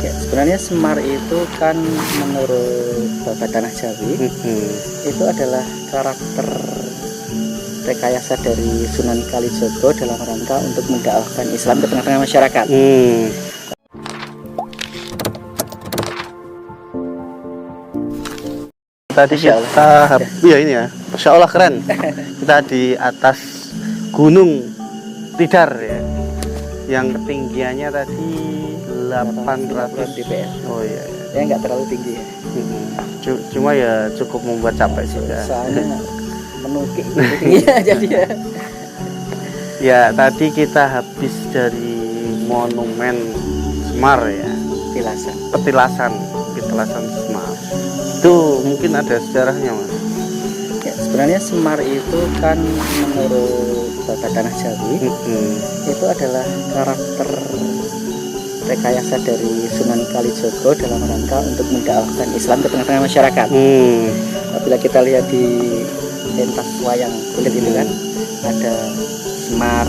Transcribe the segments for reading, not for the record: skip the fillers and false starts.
Ya, sebenarnya Semar itu kan menurut Babat Tanah Jawi itu adalah karakter rekayasa dari Sunan Kalijogo dalam rangka untuk mendakwahkan Islam ke tengah-tengah masyarakat. Tadi kita ya ini ya, Masya Allah keren. Kita di atas Gunung Tidar ya, yang ketinggiannya tadi 800 dpl. Oh iya, Ya nggak terlalu tinggi ya. Cuma ya cukup membuat capek juga. Soalnya menukik tingginya jadi ya. Ya tadi kita habis dari monumen Semar ya, petilasan Semar. Itu mungkin ada sejarahnya Mas. Ya, sebenarnya Semar itu kan menurut Babat Tanah Jawi itu adalah karakter rekayasa dari Sunan Kalijogo dalam rangka untuk mendakwahkan Islam ke tengah-tengah masyarakat. Apabila kita lihat di pentas wayang kulit itu kan ada Semar,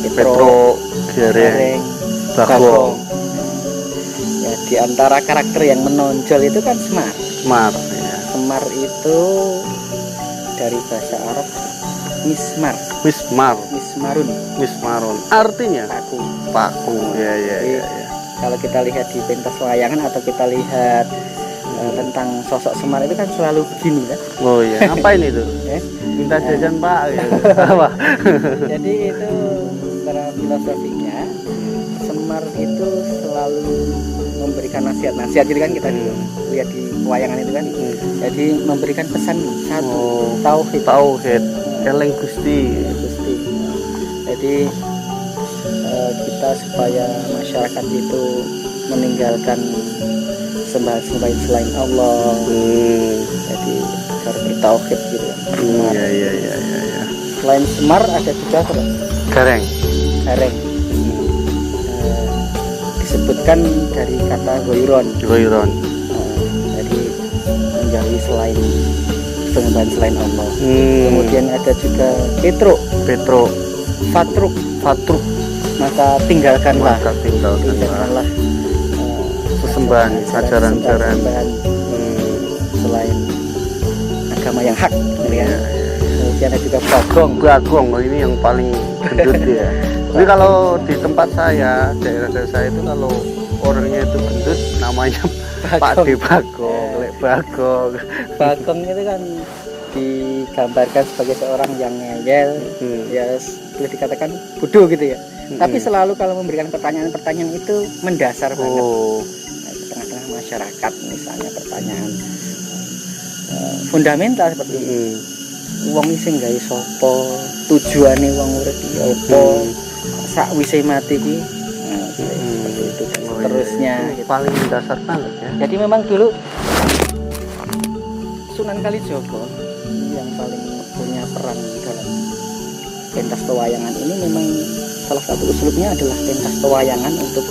Petro, Gareng, Bagong. Ya, di antara karakter yang menonjol itu kan Semar. Ya. Semar itu dari bahasa Arab Mismarun. Artinya paku. Ya. Kalau kita lihat di pentas wayangan atau kita lihat tentang sosok Semar itu kan selalu begini kan. Oh iya, ngapain itu? Minta jajan Pak gitu. Apa? Jadi itu secara filosofinya Semar itu selalu memberikan nasihat. Jadi kan kita lihat di wayangan itu kan. Jadi memberikan pesan satu, tauhid. Eleng Gusti. Jadi kita supaya masyarakat itu meninggalkan sembahan-sembahan selain Allah. Jadi agar bertauhid gitu. Iya. Selain Semar ada juga Gareng. Disebutkan dari kata goiron. Jadi menjauhi sembahan selain Allah. Kemudian ada juga Petro, Fatruk. Maka tinggalkanlah sesembahan, ajaran-ajaran selain agama yang hak. Ya. Kemudian ada juga Bagong. Ini yang paling gendut ya. Tapi kalau di tempat saya, daerah saya itu kalau orangnya itu gendut namanya Pak De Bagong. Bagong itu kan digambarkan sebagai seorang yang ngeyel, ya boleh dikatakan bodoh gitu ya. Tapi selalu kalau memberikan pertanyaan itu mendasar banget di tengah-tengah masyarakat. Misalnya pertanyaan fundamental seperti wong sing gawe sapa, tujuane wong urip iki apa, sakwise mati iki. Seperti itu dan seterusnya. Gitu. Paling mendasar banget ya. Jadi memang dulu Sunan Kalijogo yang paling punya peran dalam pentas pewayangan ini memang salah satu usulnya adalah pentas pewayangan untuk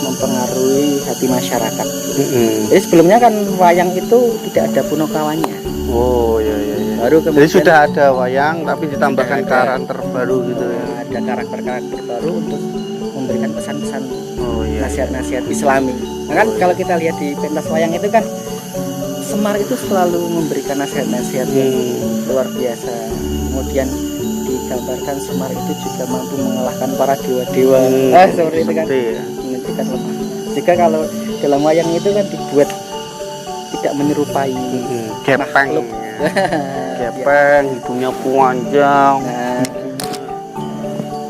mempengaruhi hati masyarakat. Jadi sebelumnya kan wayang itu tidak ada punakawannya. Oh iya. Baru kemudian, jadi sudah ada wayang tapi ditambahkan karakter baru gitu ya. Ada karakter baru untuk memberikan pesan-pesan nasihat-nasihat Islami. Nah kan kalau kita lihat di pentas wayang itu kan Semar itu selalu memberikan nasihat-nasihat yang luar biasa. Kemudian digambarkan Semar itu juga mampu mengalahkan para dewa-dewa. Seperti itu kan. Menunjukkan lemah. Jika kalau dalam wayang itu kan dibuat tidak menyerupai gepeng. Hidungnya panjang,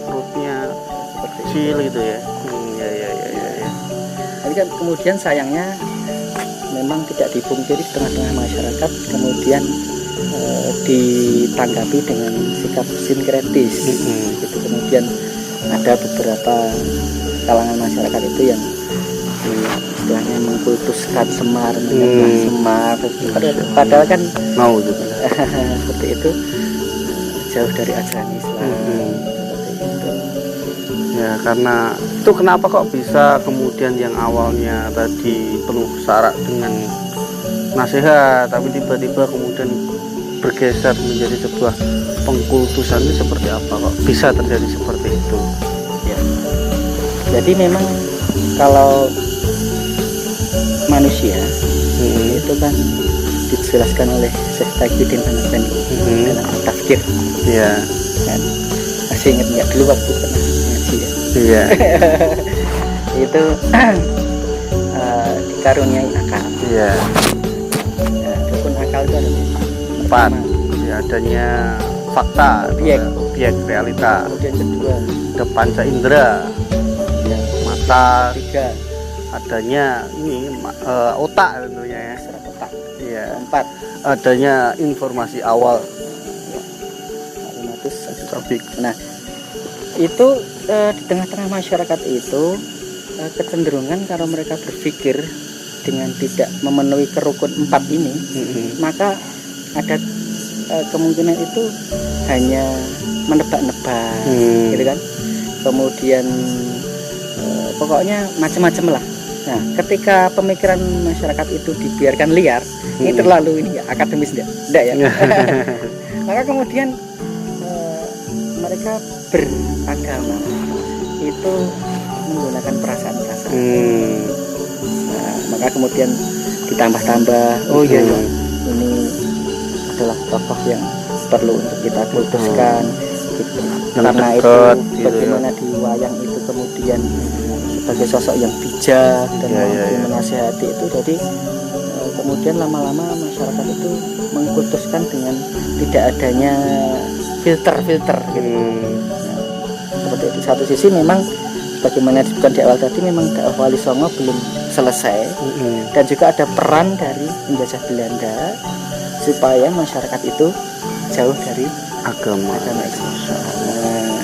perutnya kecil gitu ya. Tapi kan kemudian sayangnya memang tidak dipungkiri di tengah-tengah masyarakat, kemudian ditanggapi dengan sikap sinkretis. Gitu. Kemudian ada beberapa kalangan masyarakat itu yang istilahnya mengkultuskan Semar, menyembah Semar. Padahal kan mau gitu. Seperti itu jauh dari ajaran Islam. Seperti itu. Ya karena itu kenapa kok bisa kemudian yang awalnya tadi penuh syarat dengan nasihat tapi tiba-tiba kemudian bergeser menjadi sebuah pengkultusan, itu seperti apa kok bisa terjadi seperti itu? Ya. Jadi memang kalau itu kan dijelaskan oleh Syekh Taqiyuddin Al-Albani dalam Tafsir. Iya. Kan masih ingat nggak dulu waktu pernah ngaji ya? Iya. Itu dikaruniai akal. Iya. Ya, rukun akal itu ada 4. Ya, adanya fakta, objek realita. Kemudian kedua Ada panca indera, ya, mata, 3 adanya ini otak tentunya ya. serat otak. Iya. 4 Adanya informasi awal. maklumatus Topik. Nah, itu di tengah-tengah masyarakat itu kecenderungan kalau mereka berpikir dengan tidak memenuhi kerukun 4 ini, maka ada kemungkinan itu hanya menebak-nebak, gitu kan. Kemudian pokoknya macam-macam lah. Nah, ketika pemikiran masyarakat itu dibiarkan liar, ini terlalu ini ya, akademis enggak ya. Maka kemudian mereka beragama itu menggunakan perasaan-perasaan. Nah, maka kemudian ditambah-tambah, oh iya ya, ini adalah tokoh yang perlu untuk kita kultuskan gitu. Karena itu bagaimana di wayang itu kemudian sebagai sosok yang bijak dan menasihati itu, jadi kemudian lama-lama masyarakat itu mengkultuskan dengan tidak adanya filter-filter gitu. Nah, seperti itu. Satu sisi memang bagaimana disebutkan di awal tadi, memang dakwah Wali Songo belum selesai, dan juga ada peran dari penjajah Belanda supaya masyarakat itu jauh dari agama Islam. Nah,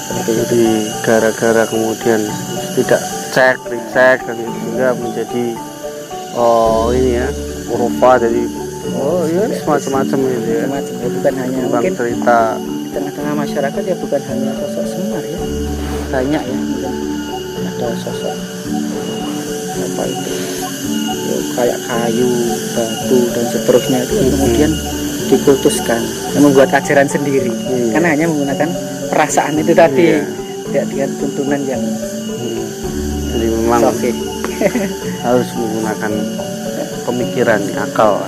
seperti itu. Jadi gara-gara kemudian tidak recheck dan sehingga menjadi ini ya, urufa, jadi semacam-macam itu ya. Bukan hanya mungkin cerita di tengah-tengah masyarakat ya, bukan hanya sosok Semar ya, banyak ya, mungkin ada sosok apa itu ya, kayak kayu, batu dan seterusnya itu kemudian dikultuskan, membuat ajaran sendiri, karena hanya menggunakan perasaan itu tadi, tidak dengan tuntunan yang jadi memang harus menggunakan pemikiran, akal.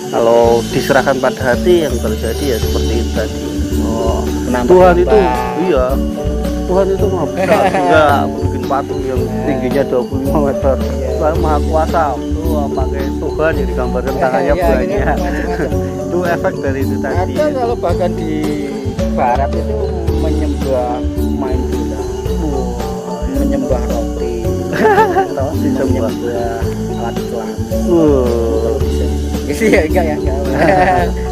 Kalau diserahkan pada hati, yang terjadi ya seperti itu tadi. Tuhan itu, Tuhan itu maha besar, juga bikin patung yang tingginya 25 meter. Maha kuasa, pakai Tuhan yang digambarkan tangannya banyak. Itu efek dari itu tadi. Ada kalau bahkan di barat itu menyembah main bola, menyembah roti, menyembah alat kelamin. Ya enggak.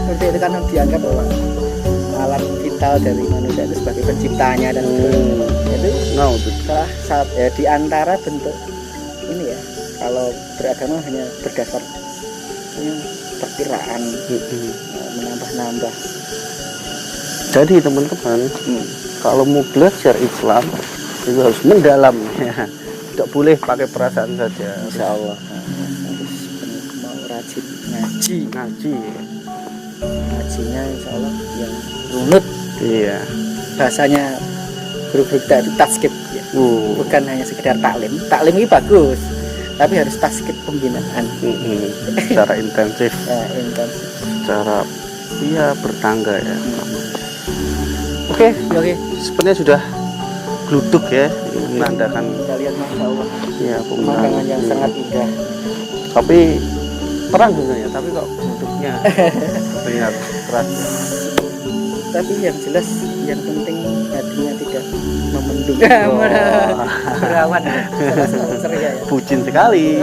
Untuk itu kan dianggap bahwa alat vital dari manusia itu sebagai penciptanya dan itu saat ya, di antara bentuk ini ya, kalau beragama hanya berdasar perkiraan, menambah-nambah. Jadi teman-teman, kalau mau belajar Islam itu harus mendalam ya. Tidak boleh pakai perasaan saja. Insya Allah harus mau rajin ngajinya insya Allah yang runut. Iya. Bahasanya guru-guru kita itu taskip ya. Bukan hanya sekedar taklim ini bagus, tapi harus taskip pembinaan secara intensif. Intensif. Secara bertangga ya. Oke. Sebenarnya sudah gluduk ya, menandakan kita lihat Masya Allah ya, pemandangan yang sangat indah. Tapi terang sebenarnya, tapi kok gluduknya terlihat keras. Tapi yang jelas yang penting hatinya tidak memendung. Berawan ceria ya. Bucin sekali.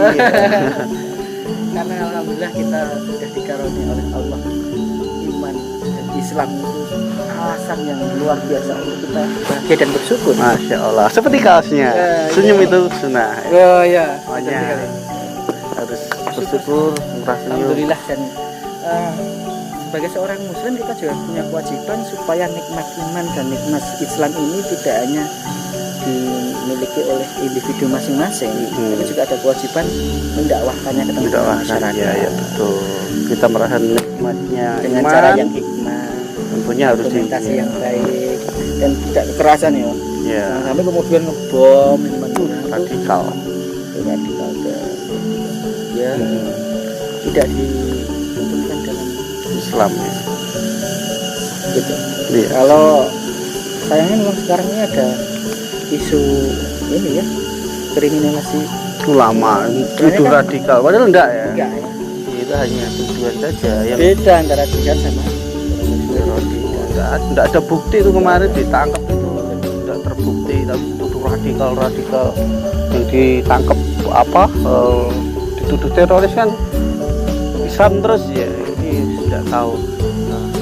Karena alhamdulillah kita sudah dikaruniai oleh Allah iman dan Islam itu alasan yang luar biasa untuk kita bahagia dan bersyukur. Masya Allah, seperti kaosnya, senyum itu sunnah. Makanya harus bersyukur, murah senyum. Alhamdulillah, dan sebagai seorang muslim kita juga punya kewajiban supaya nikmat iman dan nikmat Islam ini tidak hanya dimiliki oleh individu masing-masing, tapi juga ada kewajiban mendakwahkannya ke tengah masyarakat. Ya betul. Kita merasa nikmatnya dengan iman, cara yang hikmah, tentunya harus argumentasi yang baik dan tidak kekerasan ya. Jangan sampai kemudian ngebom radikal. Radikal ya. tidak dituntunkan dalam Islam ya. gitu. Iya. Kalau sayangnya memang sekarang ini ada isu ini ya, kriminalisasi Ulama itu Sebenarnya kan- radikal, padahal enggak ya. enggak ya. Itu hanya tujuan saja yang Beda antara jihad sama enggak ada bukti itu kemarin ditangkap itu tidak terbukti, tapi dituduh radikal yang ditangkap apa dituduh teroris kan Islam terus ya. Ini tidak tahu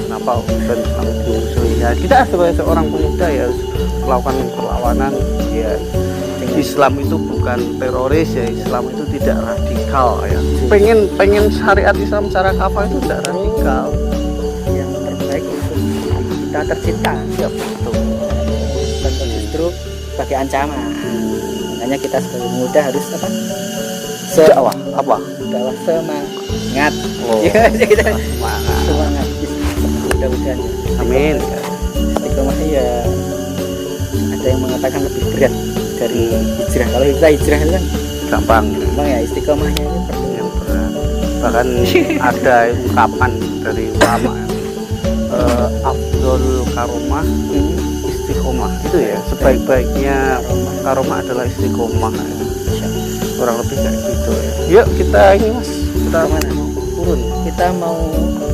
kenapa urusan Islam dimusuhi. Ya kita sebagai seorang pemuda ya harus melakukan perlawanan ya. Islam itu bukan teroris ya, Islam itu tidak radikal ya. Pengen syariat Islam secara kafah itu tidak radikal. yang terbaik untuk kita tercinta. Ya betul. Dan justru sebagai ancaman. Makanya kita sebagai pemuda harus apa? Dakwah apa? Dakwah semangat. Oh, Ya, kita semangat. semangat. Mudah-mudahan ya. Amin. Istiqomahnya ya ada yang mengatakan lebih berat dari hijrah. Kalau kita hijrah itu kan Gampang. memang ya istiqomahnya ini perlu Yang berat. Bahkan ada ungkapan dari ulama Afdol karomah istiqomah itu ya, sebaik-baiknya karomah adalah istiqomah ya. Kurang lebih kayak gitu ya. Yuk kita ini mas, kita Kemana? turun. Kita mau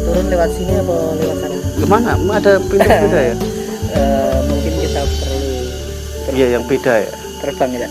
turun lewat sini apa lewat sana? Kemana? Ada pintu beda ya? Mungkin kita perlu Iya yang beda ya. terbang ya.